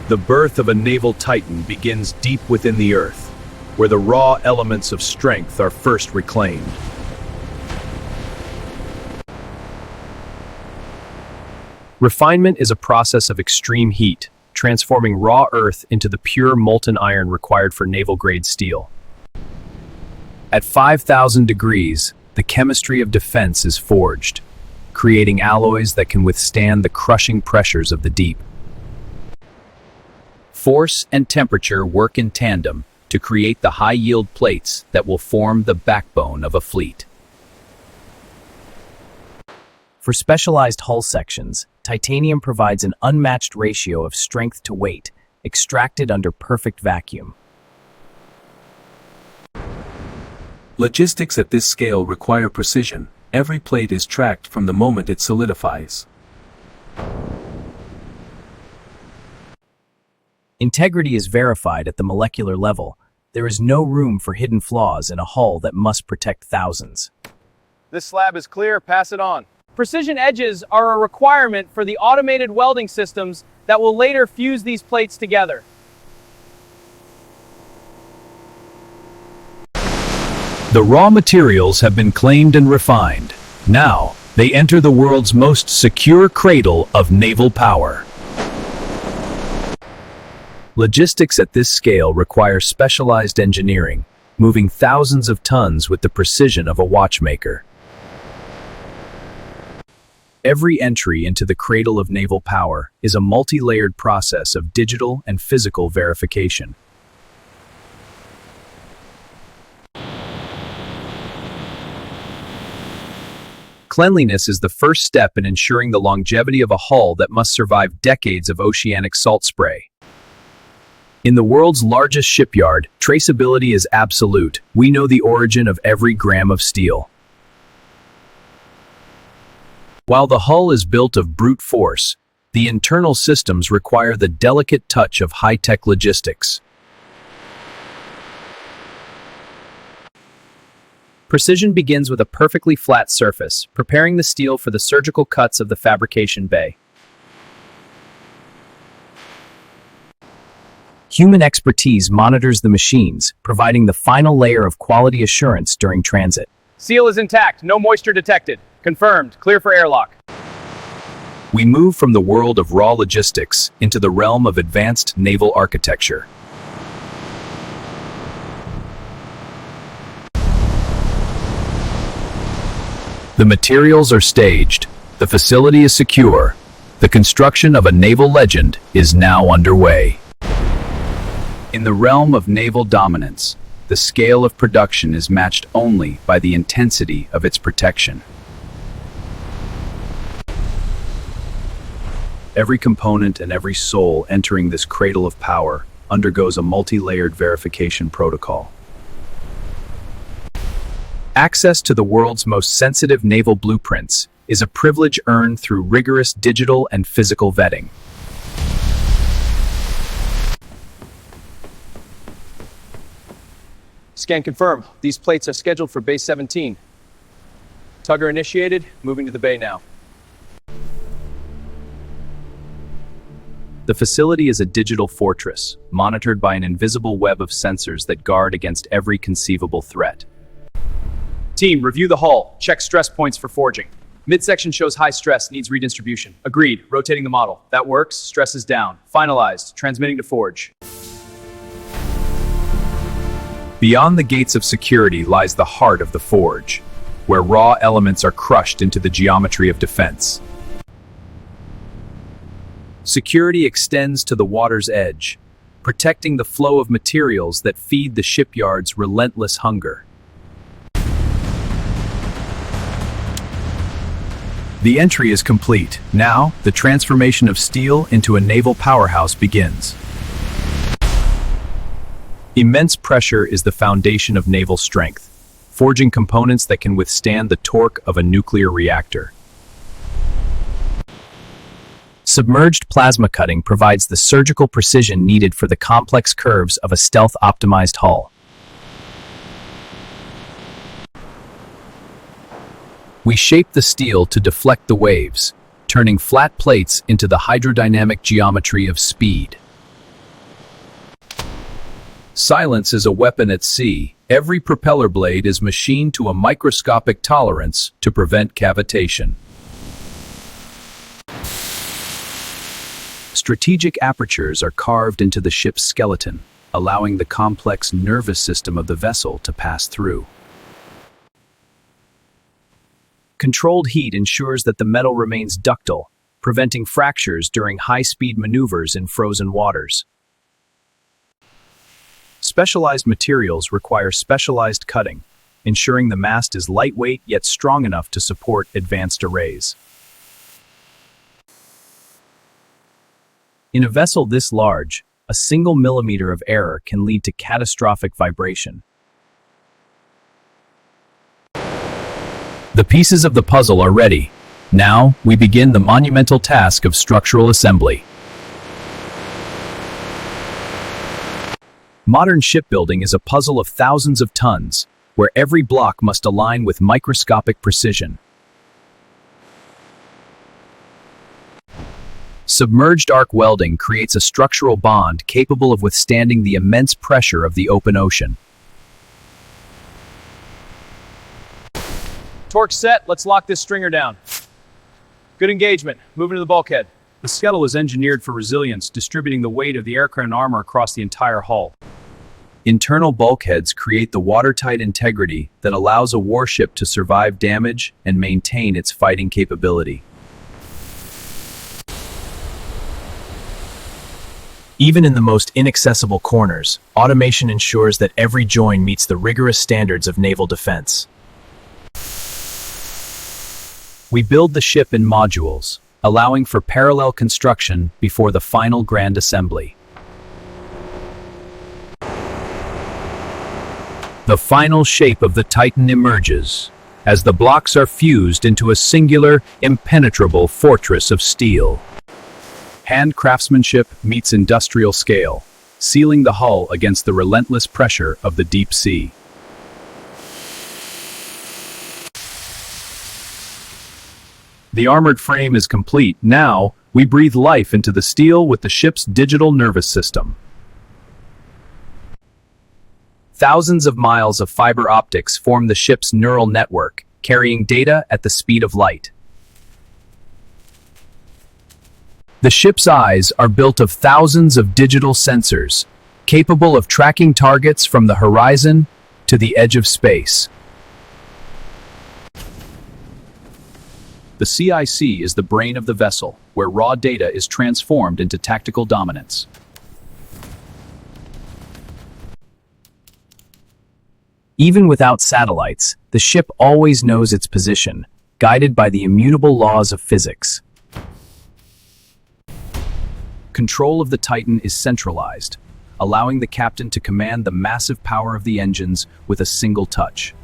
The birth of a naval titan begins deep within the earth, where the raw elements of strength are first reclaimed. Refinement is a process of extreme heat, transforming raw earth into the pure molten iron required for naval-grade steel. At 5,000 degrees, the chemistry of defense is forged, creating alloys that can withstand the crushing pressures of the deep. Force and temperature work in tandem to create the high-yield plates that will form the backbone of a fleet. For specialized hull sections, titanium provides an unmatched ratio of strength to weight, extracted under perfect vacuum. Logistics at this scale require precision. Every plate is tracked from the moment it solidifies. Integrity is verified at the molecular level. There is no room for hidden flaws in a hull that must protect thousands. This slab is clear, pass it on. Precision edges are a requirement for the automated welding systems that will later fuse these plates together. The raw materials have been claimed and refined. Now, they enter the world's most secure cradle of naval power. Logistics at this scale require specialized engineering, moving thousands of tons with the precision of a watchmaker. Every entry into the cradle of naval power is a multi-layered process of digital and physical verification. Cleanliness is the first step in ensuring the longevity of a hull that must survive decades of oceanic salt spray. In the world's largest shipyard, traceability is absolute. We know the origin of every gram of steel. While the hull is built of brute force, the internal systems require the delicate touch of high-tech logistics. Precision begins with a perfectly flat surface, preparing the steel for the surgical cuts of the fabrication bay. Human expertise monitors the machines, providing the final layer of quality assurance during transit. Seal is intact, no moisture detected. Confirmed, clear for airlock. We move from the world of raw logistics into the realm of advanced naval architecture. The materials are staged, the facility is secure, the construction of a naval legend is now underway. In the realm of naval dominance, the scale of production is matched only by the intensity of its protection. Every component and every soul entering this cradle of power undergoes a multi-layered verification protocol. Access to the world's most sensitive naval blueprints is a privilege earned through rigorous digital and physical vetting. Scan confirm. These plates are scheduled for Bay 17. Tugger initiated, moving to the bay now. The facility is a digital fortress, monitored by an invisible web of sensors that guard against every conceivable threat. Team, review the hull. Check stress points for forging. Midsection shows high stress, needs redistribution. Agreed, rotating the model. That works, stress is down. Finalized, transmitting to forge. Beyond the gates of security lies the heart of the forge, where raw elements are crushed into the geometry of defense. Security extends to the water's edge, protecting the flow of materials that feed the shipyard's relentless hunger. The entry is complete. Now, the transformation of steel into a naval powerhouse begins. Immense pressure is the foundation of naval strength, forging components that can withstand the torque of a nuclear reactor. Submerged plasma cutting provides the surgical precision needed for the complex curves of a stealth-optimized hull. We shape the steel to deflect the waves, turning flat plates into the hydrodynamic geometry of speed. Silence is a weapon at sea. Every propeller blade is machined to a microscopic tolerance to prevent cavitation. Strategic apertures are carved into the ship's skeleton, allowing the complex nervous system of the vessel to pass through. Controlled heat ensures that the metal remains ductile, preventing fractures during high-speed maneuvers in frozen waters. Specialized materials require specialized cutting, ensuring the mast is lightweight yet strong enough to support advanced arrays. In a vessel this large, a single millimeter of error can lead to catastrophic vibration. The pieces of the puzzle are ready. Now, we begin the monumental task of structural assembly. Modern shipbuilding is a puzzle of thousands of tons, where every block must align with microscopic precision. Submerged arc welding creates a structural bond capable of withstanding the immense pressure of the open ocean. Torque set, let's lock this stringer down. Good engagement. Moving to the bulkhead. The skeleton is engineered for resilience, distributing the weight of the aircraft armor across the entire hull. Internal bulkheads create the watertight integrity that allows a warship to survive damage and maintain its fighting capability. Even in the most inaccessible corners, automation ensures that every join meets the rigorous standards of naval defense. We build the ship in modules, allowing for parallel construction before the final grand assembly. The final shape of the Titan emerges, as the blocks are fused into a singular, impenetrable fortress of steel. Hand craftsmanship meets industrial scale, sealing the hull against the relentless pressure of the deep sea. The armored frame is complete. Now, we breathe life into the steel with the ship's digital nervous system. Thousands of miles of fiber optics form the ship's neural network, carrying data at the speed of light. The ship's eyes are built of thousands of digital sensors, capable of tracking targets from the horizon to the edge of space. The CIC is the brain of the vessel, where raw data is transformed into tactical dominance. Even without satellites, the ship always knows its position, guided by the immutable laws of physics. Control of the Titan is centralized, allowing the captain to command the massive power of the engines with a single touch.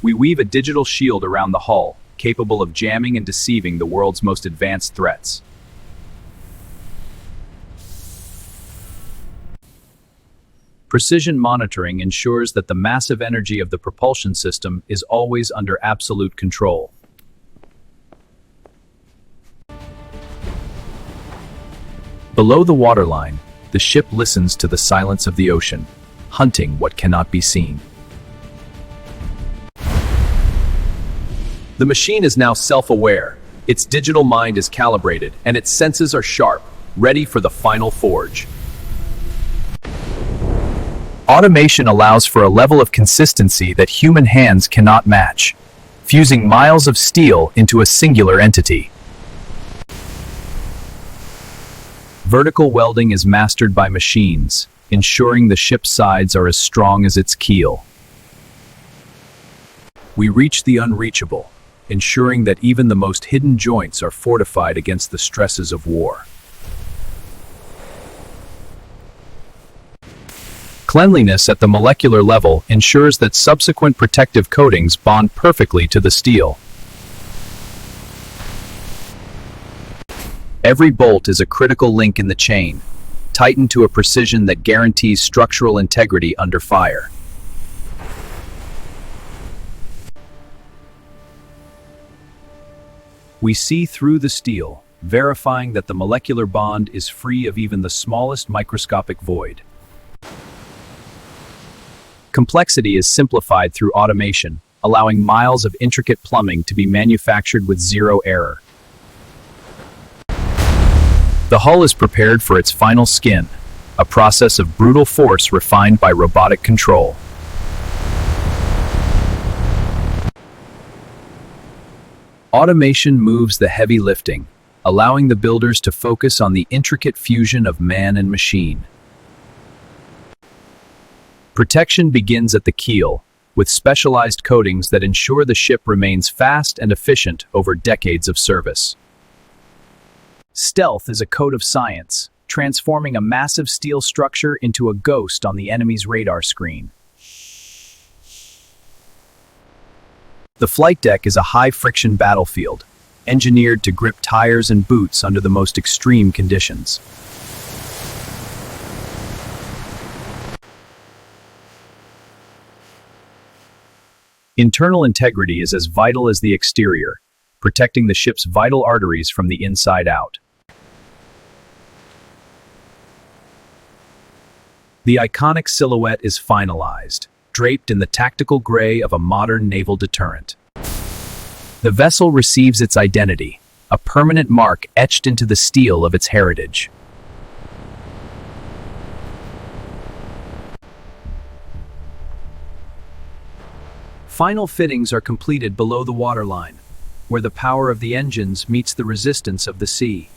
We weave a digital shield around the hull, capable of jamming and deceiving the world's most advanced threats. Precision monitoring ensures that the massive energy of the propulsion system is always under absolute control. Below the waterline, the ship listens to the silence of the ocean, hunting what cannot be seen. The machine is now self-aware. Its digital mind is calibrated, and its senses are sharp, ready for the final forge. Automation allows for a level of consistency that human hands cannot match, fusing miles of steel into a singular entity. Vertical welding is mastered by machines, ensuring the ship's sides are as strong as its keel. We reach the unreachable, ensuring that even the most hidden joints are fortified against the stresses of war. Cleanliness at the molecular level ensures that subsequent protective coatings bond perfectly to the steel. Every bolt is a critical link in the chain, tightened to a precision that guarantees structural integrity under fire. We see through the steel, verifying that the molecular bond is free of even the smallest microscopic void. Complexity is simplified through automation, allowing miles of intricate plumbing to be manufactured with zero error. The hull is prepared for its final skin, a process of brutal force refined by robotic control. Automation moves the heavy lifting, allowing the builders to focus on the intricate fusion of man and machine. Protection begins at the keel, with specialized coatings that ensure the ship remains fast and efficient over decades of service. Stealth is a code of science, transforming a massive steel structure into a ghost on the enemy's radar screen. The flight deck is a high-friction battlefield, engineered to grip tires and boots under the most extreme conditions. Internal integrity is as vital as the exterior, protecting the ship's vital arteries from the inside out. The iconic silhouette is finalized, draped in the tactical gray of a modern naval deterrent. The vessel receives its identity, a permanent mark etched into the steel of its heritage. Final fittings are completed below the waterline, where the power of the engines meets the resistance of the sea.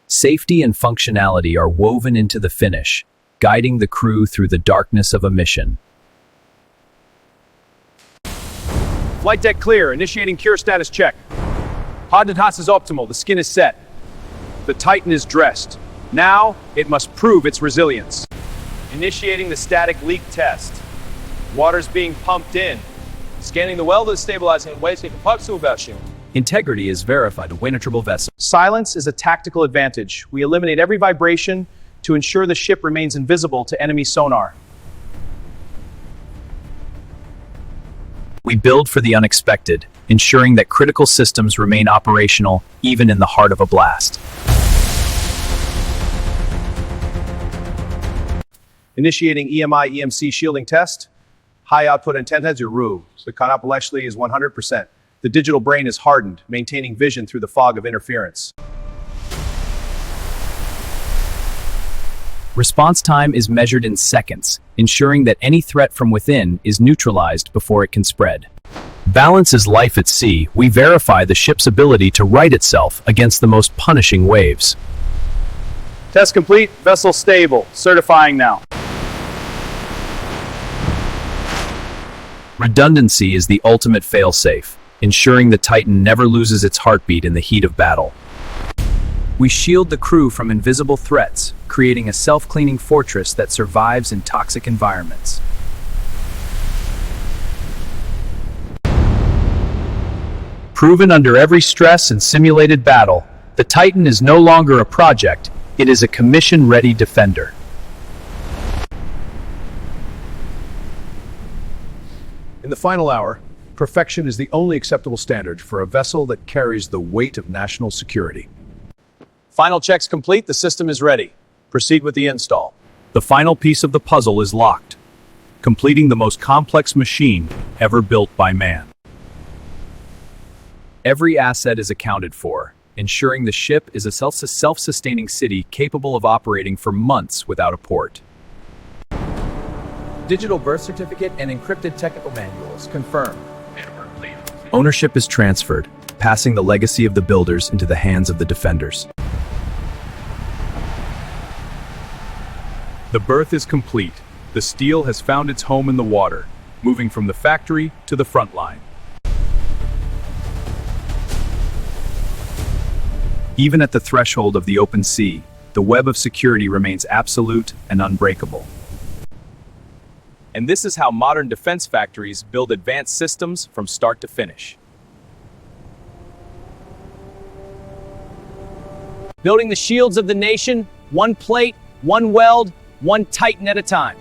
Safety and functionality are woven into the finish, guiding the crew through the darkness of a mission. Flight deck clear. Initiating cure status check. Hardness is optimal. The skin is set. The Titan is dressed. Now, it must prove its resilience. Initiating the static leak test. Water's being pumped in. Scanning the weld is stabilizing waste version. Integrity is verified to penetrable vessel. Silence is a tactical advantage. We eliminate every vibration to ensure the ship remains invisible to enemy sonar. We build for the unexpected, ensuring that critical systems remain operational even in the heart of a blast. Initiating EMI-EMC shielding test. High output antenna zero. The Kanapaleshli is 100%. The digital brain is hardened, maintaining vision through the fog of interference. Response time is measured in seconds, ensuring that any threat from within is neutralized before it can spread. Balance is life at sea. We verify the ship's ability to right itself against the most punishing waves. Test complete. Vessel stable. Certifying now. Redundancy is the ultimate failsafe, ensuring the Titan never loses its heartbeat in the heat of battle. We shield the crew from invisible threats, creating a self-cleaning fortress that survives in toxic environments. Proven under every stress and simulated battle, the Titan is no longer a project, it is a commission-ready defender. In the final hour, perfection is the only acceptable standard for a vessel that carries the weight of national security. Final checks complete. The system is ready. Proceed with the install. The final piece of the puzzle is locked, completing the most complex machine ever built by man. Every asset is accounted for, ensuring the ship is a self-sustaining city capable of operating for months without a port. Digital birth certificate and encrypted technical manuals confirmed. Ownership is transferred, passing the legacy of the builders into the hands of the defenders. The berth is complete. The steel has found its home in the water, moving from the factory to the front line. Even at the threshold of the open sea, the web of security remains absolute and unbreakable. And this is how modern defense factories build advanced systems from start to finish. Building the shields of the nation, one plate, one weld, one Titan at a time.